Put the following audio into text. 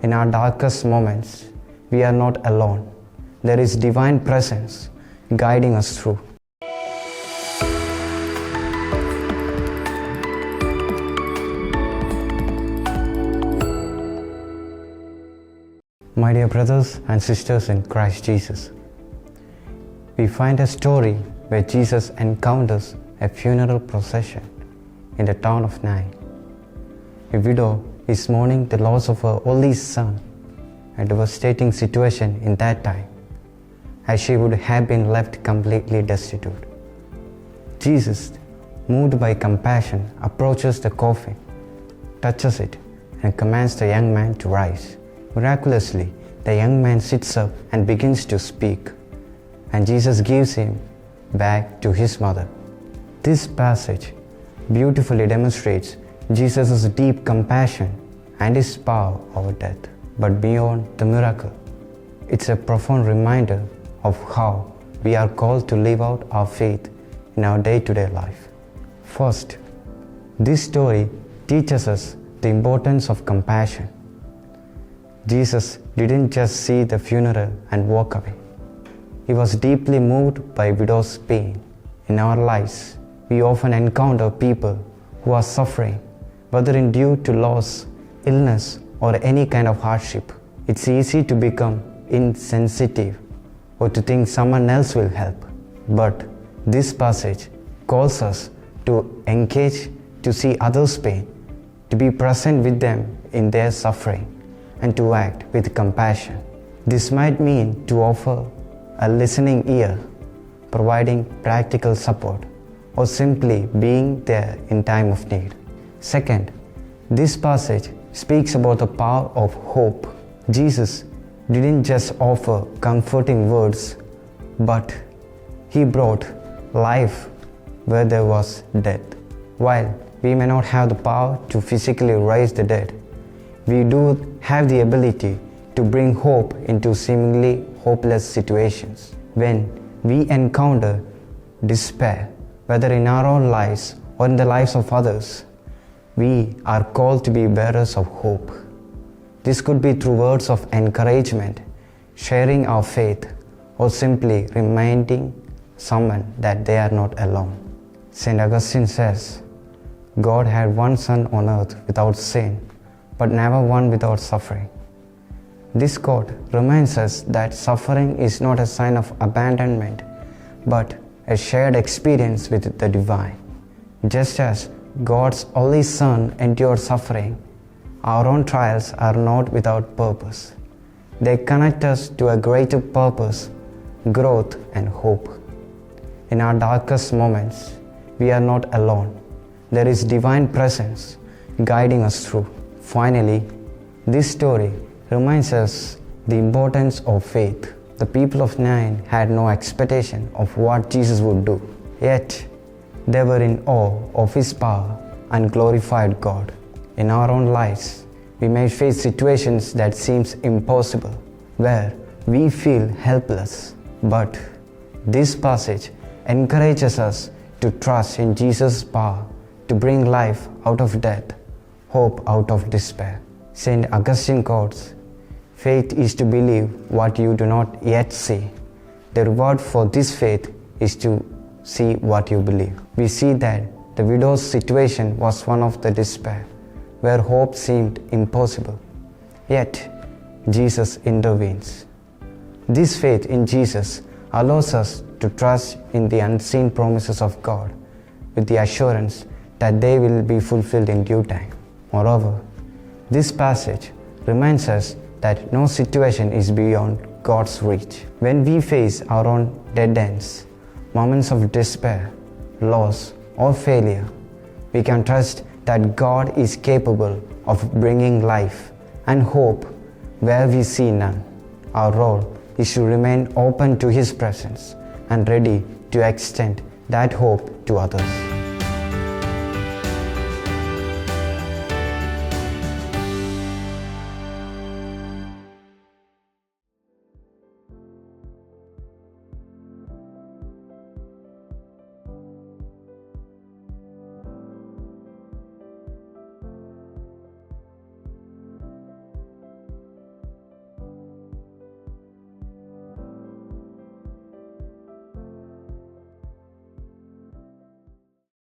In our darkest moments, we are not alone. There is divine presence guiding us through. My dear brothers and sisters in Christ Jesus, we find a story where Jesus encounters a funeral procession in the town of Nain. A widow is mourning the loss of her only son, a devastating situation in that time, as she would have been left completely destitute. Jesus, moved by compassion, approaches the coffin, touches it, and commands the young man to rise. Miraculously, the young man sits up and begins to speak, and Jesus gives him back to his mother. This passage beautifully demonstrates Jesus' deep compassion and his power over death. But beyond the miracle, it's a profound reminder of how we are called to live out our faith in our day-to-day life. First, this story teaches us the importance of compassion. Jesus didn't just see the funeral and walk away. He was deeply moved by widow's pain. In our lives, we often encounter people who are suffering, whether due to loss, illness, or any kind of hardship. It's easy to become insensitive or to think someone else will help. But this passage calls us to engage, to see others' pain, to be present with them in their suffering, and to act with compassion. This might mean to offer a listening ear, providing practical support, or simply being there in time of need. Second, this passage speaks about the power of hope. Jesus didn't just offer comforting words, but he brought life where there was death. While we may not have the power to physically raise the dead, we do have the ability to bring hope into seemingly hopeless situations. When we encounter despair, whether in our own lives or in the lives of others, we are called to be bearers of hope. This could be through words of encouragement, sharing our faith, or simply reminding someone that they are not alone. St. Augustine says, God had one son on earth without sin, but never one without suffering. This quote reminds us that suffering is not a sign of abandonment, but a shared experience with the divine. Just as God's only Son endured suffering, our own trials are not without purpose. They connect us to a greater purpose, growth, and hope. In our darkest moments, we are not alone. There is divine presence guiding us through. Finally, this story reminds us the importance of faith. The people of Nain had no expectation of what Jesus would do, yet they were in awe of his power and glorified God. In our own lives, we may face situations that seem impossible, where we feel helpless. But this passage encourages us to trust in Jesus' power to bring life out of death, hope out of despair. St. Augustine quotes, "Faith is to believe what you do not yet see. The reward for this faith is to see what you believe." We see that the widow's situation was one of the despair, where hope seemed impossible. Yet, Jesus intervenes. This faith in Jesus allows us to trust in the unseen promises of God, with the assurance that they will be fulfilled in due time. Moreover, this passage reminds us that no situation is beyond God's reach. When we face our own dead ends, moments of despair, loss, or failure, we can trust that God is capable of bringing life and hope where we see none. Our role is to remain open to His presence and ready to extend that hope to others.